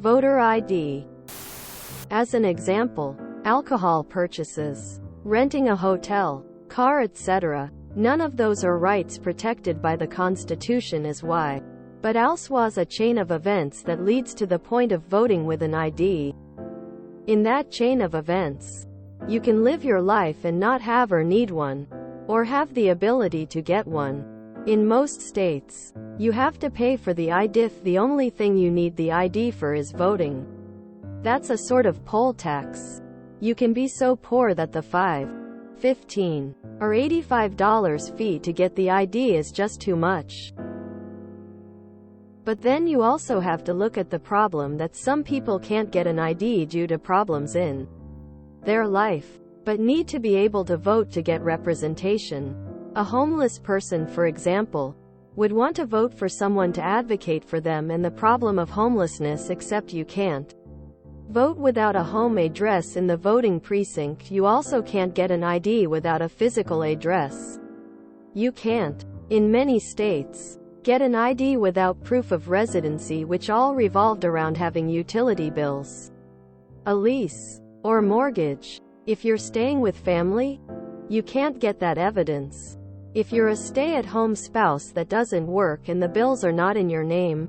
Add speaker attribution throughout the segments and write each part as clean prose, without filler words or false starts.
Speaker 1: Voter ID. As an example, alcohol purchases, renting a hotel, car, etc. None of those are rights protected by the Constitution as why. But also was a chain of events that leads to the point of voting with an ID. In that chain of events, you can live your life and not have or need one, or have the ability to get one. In most states, you have to pay for the ID if the only thing you need the ID for is voting. That's a sort of poll tax. You can be so poor that the $5, $15, or $85 fee to get the ID is just too much. But then you also have to look at the problem that some people can't get an ID due to problems in their life, but need to be able to vote to get representation. A homeless person, for example, would want to vote for someone to advocate for them and the problem of homelessness, except you can't vote without a home address in the voting precinct. You also can't get an ID without a physical address. You can't, in many states, get an ID without proof of residency, which all revolved around having utility bills, a lease, or mortgage. If you're staying with family, you can't get that evidence. If you're a stay-at-home spouse that doesn't work and the bills are not in your name,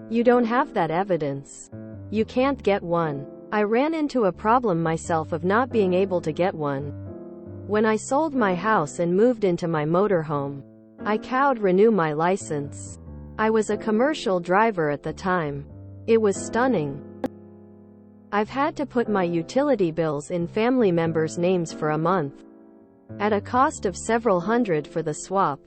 Speaker 1: you don't have that evidence. You can't get one. I ran into a problem myself of not being able to get one. When I sold my house and moved into my motorhome, I cowed renew my license. I was a commercial driver at the time. It was stunning. I've had to put my utility bills in family members' names for a month, at a cost of several hundred for the swap,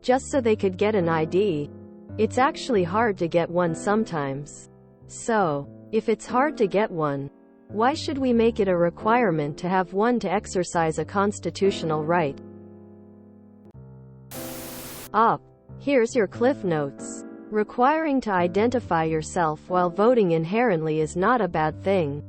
Speaker 1: just so they could get an ID. It's actually hard to get one sometimes. So, if it's hard to get one, why should we make it a requirement to have one to exercise a constitutional right? Here's your Cliff Notes. Requiring to identify yourself while voting inherently is not a bad thing.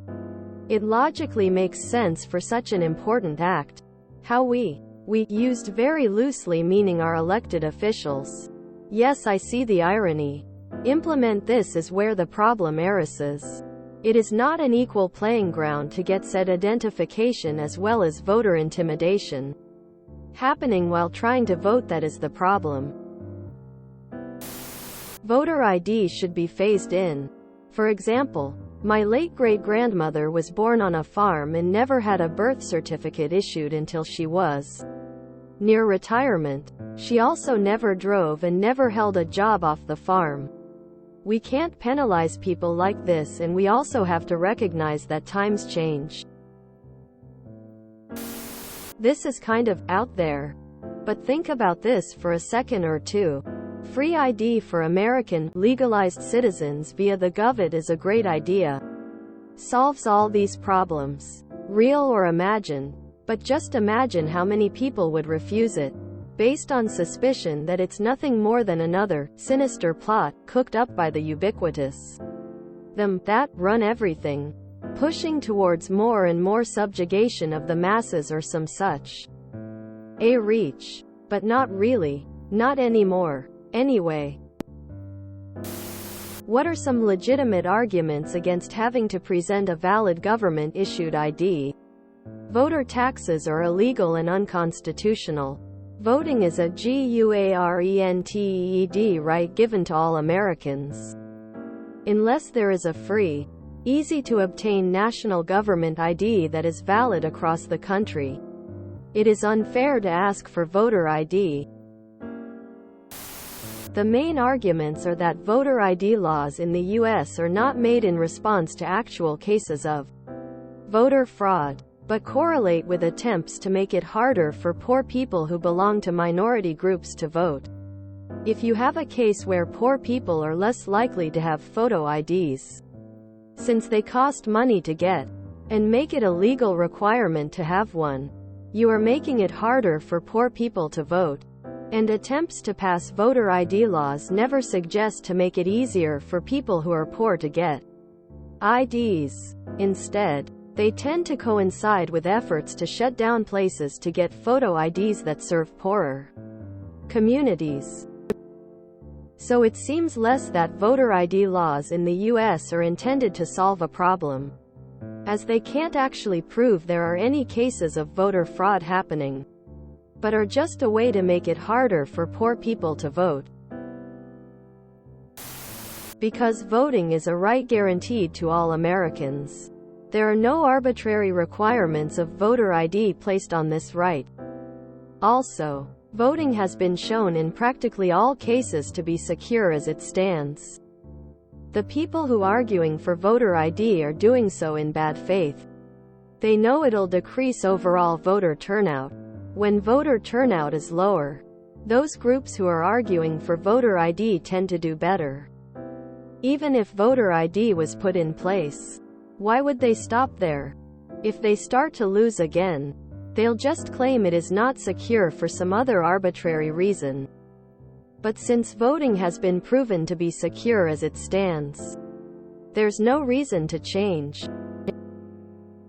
Speaker 1: It logically makes sense for such an important act. How we used very loosely, meaning our elected officials. Yes, I see the irony. Implement this is where the problem arises. It is not an equal playing ground to get said identification as well as voter intimidation happening while trying to vote. That is the problem. Voter ID should be phased in. For example, my late great-grandmother was born on a farm and never had a birth certificate issued until she was near retirement. She also never drove and never held a job off the farm. We can't penalize people like this, and we also have to recognize that times change. This is kind of out there, but think about this for a second or two. Free ID for American, legalized citizens via the Gov. Is a great idea. Solves all these problems. Real or imagined. But just imagine how many people would refuse it, based on suspicion that it's nothing more than another sinister plot cooked up by the ubiquitous them that run everything, pushing towards more and more subjugation of the masses or some such a reach. But not really. Not anymore. Anyway, what are some legitimate arguments against having to present a valid government-issued ID? Voter taxes are illegal and unconstitutional. Voting is a guaranteed right given to all Americans. Unless there is a free, easy-to-obtain national government ID that is valid across the country, it is unfair to ask for voter ID. The main arguments are that voter ID laws in the U.S. are not made in response to actual cases of voter fraud, but correlate with attempts to make it harder for poor people who belong to minority groups to vote. If you have a case where poor people are less likely to have photo IDs, since they cost money to get, and make it a legal requirement to have one, you are making it harder for poor people to vote. And attempts to pass voter ID laws never suggest to make it easier for people who are poor to get IDs. Instead, they tend to coincide with efforts to shut down places to get photo IDs that serve poorer communities. So it seems less that voter ID laws in the US are intended to solve a problem, as they can't actually prove there are any cases of voter fraud happening, but are just a way to make it harder for poor people to vote. Because voting is a right guaranteed to all Americans, there are no arbitrary requirements of voter ID placed on this right. Also, voting has been shown in practically all cases to be secure as it stands. The people who are arguing for voter ID are doing so in bad faith. They know it'll decrease overall voter turnout. When voter turnout is lower, those groups who are arguing for voter ID tend to do better. Even if voter ID was put in place, why would they stop there? If they start to lose again, they'll just claim it is not secure for some other arbitrary reason. But since voting has been proven to be secure as it stands, there's no reason to change.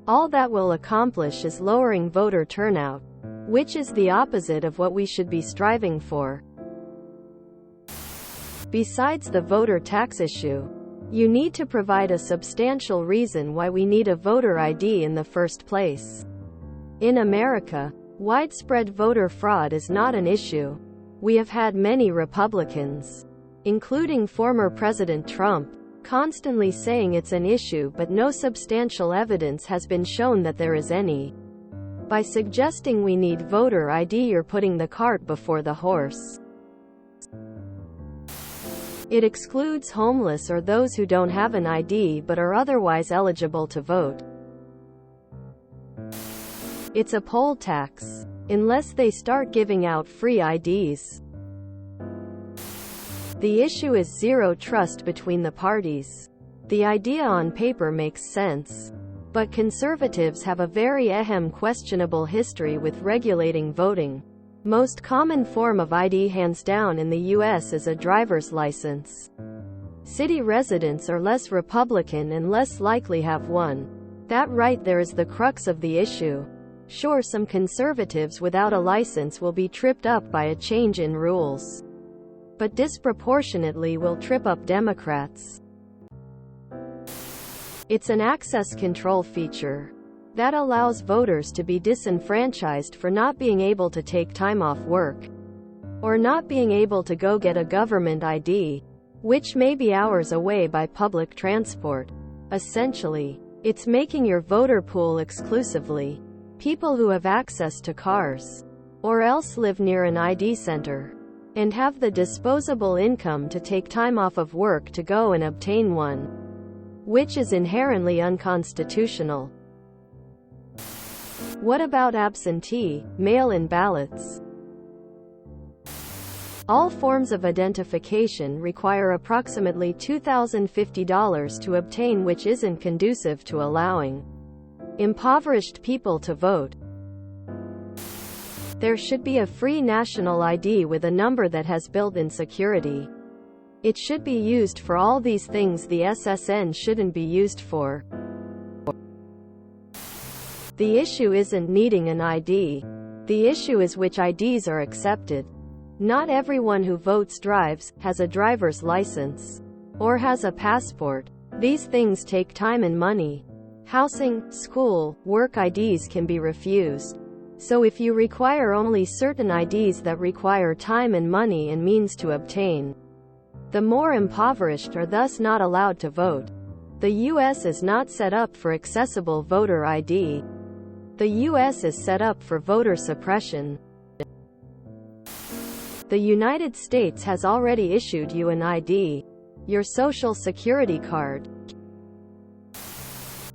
Speaker 1: All that will accomplish is lowering voter turnout, which is the opposite of what we should be striving for. Besides the voter tax issue, you need to provide a substantial reason why we need a voter ID in the first place. In America, widespread voter fraud is not an issue. We have had many Republicans, including former President Trump, constantly saying it's an issue, but no substantial evidence has been shown that there is any. By suggesting we need voter ID, you're putting the cart before the horse. It excludes homeless or those who don't have an ID but are otherwise eligible to vote. It's a poll tax, unless they start giving out free IDs. The issue is zero trust between the parties. The idea on paper makes sense, but conservatives have a very questionable history with regulating voting. Most common form of ID hands down in the US is a driver's license. City residents are less Republican and less likely have one. That right there is the crux of the issue. Sure, some conservatives without a license will be tripped up by a change in rules, but disproportionately will trip up Democrats. It's an access control feature that allows voters to be disenfranchised for not being able to take time off work, or not being able to go get a government ID, which may be hours away by public transport. Essentially, it's making your voter pool exclusively people who have access to cars, or else live near an ID center, and have the disposable income to take time off of work to go and obtain one, which is inherently unconstitutional. What about absentee, mail-in ballots? All forms of identification require approximately $2,050 to obtain, which isn't conducive to allowing impoverished people to vote. There should be a free national ID with a number that has built-in security. It should be used for all these things the SSN shouldn't be used for. The issue isn't needing an ID. The issue is which IDs are accepted. Not everyone who votes drives, has a driver's license, or has a passport. These things take time and money. Housing, school, work IDs can be refused. So if you require only certain IDs that require time and money and means to obtain, the more impoverished are thus not allowed to vote. The U.S. is not set up for accessible voter ID. The U.S. is set up for voter suppression. The United States has already issued you an ID, your Social Security card.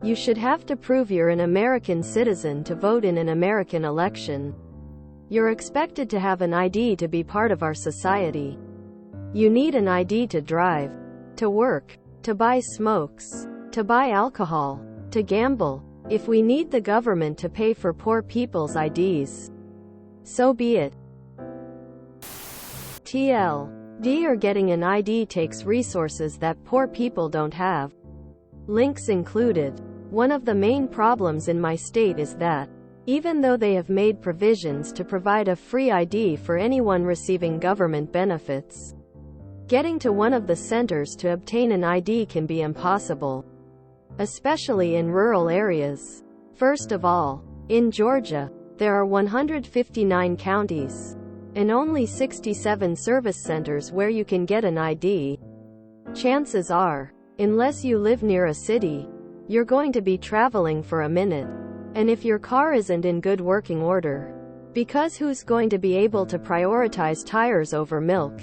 Speaker 1: You should have to prove you're an American citizen to vote in an American election. You're expected to have an ID to be part of our society. You need an ID to drive, to work, to buy smokes, to buy alcohol, to gamble. If we need the government to pay for poor people's IDs, so be it. TLD, or getting an ID takes resources that poor people don't have. Links included. One of the main problems in my state is that, even though they have made provisions to provide a free ID for anyone receiving government benefits, Getting to one of the centers to obtain an ID can be impossible, especially in rural areas. First of all, in Georgia, there are 159 counties, and only 67 service centers where you can get an ID. Chances are, unless you live near a city, you're going to be traveling for a minute. And if your car isn't in good working order, because who's going to be able to prioritize tires over milk?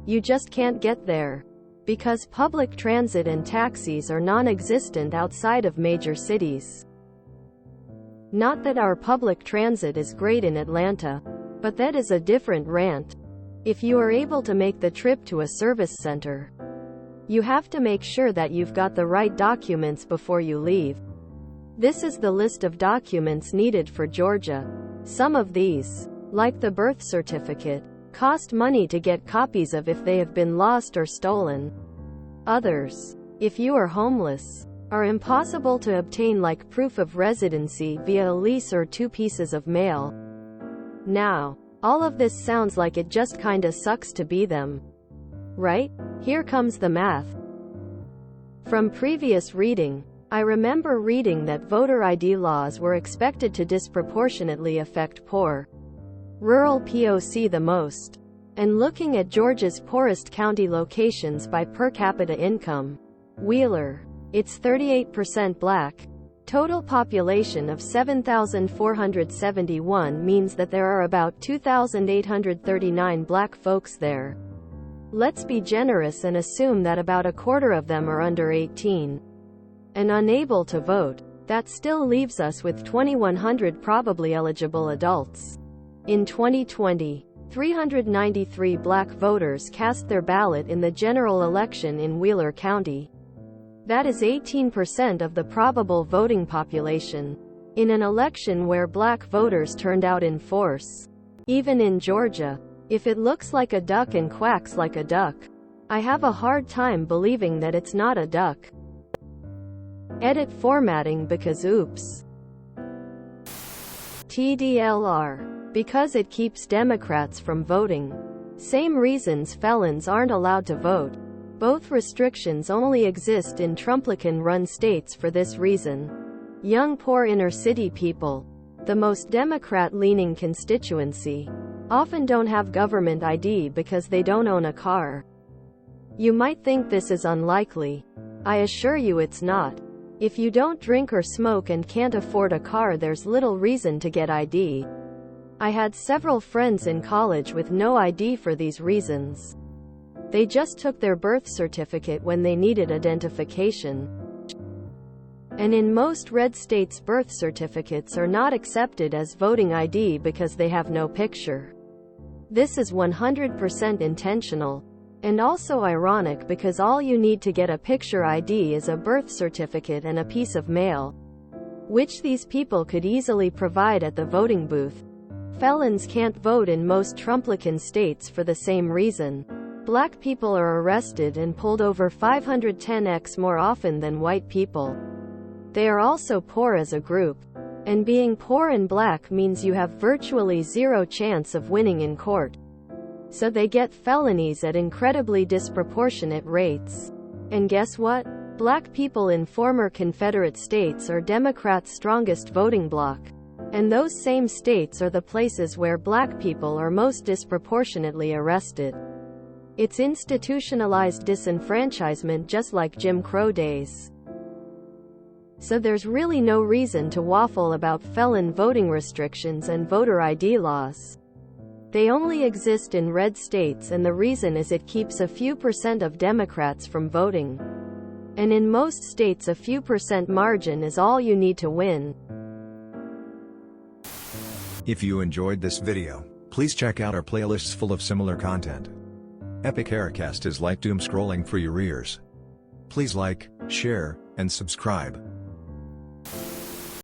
Speaker 1: You just can't get there, because public transit and taxis are non-existent outside of major cities. Not that our public transit is great in Atlanta, but that is a different rant. If you are able to make the trip to a service center, you have to make sure that you've got the right documents before you leave. This is the list of documents needed for Georgia. Some of these, like the birth certificate, cost money to get copies of if they have been lost or stolen. Others, if you are homeless, are impossible to obtain, like proof of residency via a lease or 2 pieces of mail. Now, all of this sounds like it just kinda sucks to be them, right? Here comes the math. From previous reading, I remember reading that voter ID laws were expected to disproportionately affect poor, rural POC the most. And looking at Georgia's poorest county locations by per capita income, Wheeler, it's 38% black. Total population of 7,471 means that there are about 2,839 black folks there. Let's be generous and assume that about a quarter of them are under 18 and unable to vote. That still leaves us with 2,100 probably eligible adults. In 2020, 393 black voters cast their ballot in the general election in Wheeler County. That is 18% of the probable voting population, in an election where black voters turned out in force. Even in Georgia, if it looks like a duck and quacks like a duck, I have a hard time believing that it's not a duck. Edit formatting because oops. TDLR. Because it keeps Democrats from voting. Same reasons felons aren't allowed to vote. Both restrictions only exist in Trumplican-run states for this reason. Young poor inner-city people, the most Democrat-leaning constituency, often don't have government ID because they don't own a car. You might think this is unlikely. I assure you it's not. If you don't drink or smoke and can't afford a car, there's little reason to get ID. I had several friends in college with no ID for these reasons. They just took their birth certificate when they needed identification. And in most red states, birth certificates are not accepted as voting ID because they have no picture. This is 100% intentional. And also ironic because all you need to get a picture ID is a birth certificate and a piece of mail, which these people could easily provide at the voting booth. Felons can't vote in most Trumplican states for the same reason. Black people are arrested and pulled over 510x more often than white people. They are also poor as a group. And being poor and black means you have virtually zero chance of winning in court. So they get felonies at incredibly disproportionate rates. And guess what? Black people in former Confederate states are Democrats' strongest voting bloc. And those same states are the places where black people are most disproportionately arrested. It's institutionalized disenfranchisement, just like Jim Crow days. So there's really no reason to waffle about felon voting restrictions and voter ID laws. They only exist in red states, and the reason is it keeps a few percent of Democrats from voting. And in most states, a few percent margin is all you need to win.
Speaker 2: If you enjoyed this video, please check out our playlists full of similar content. Epic Haircast is like doom scrolling for your ears. Please like, share, and subscribe.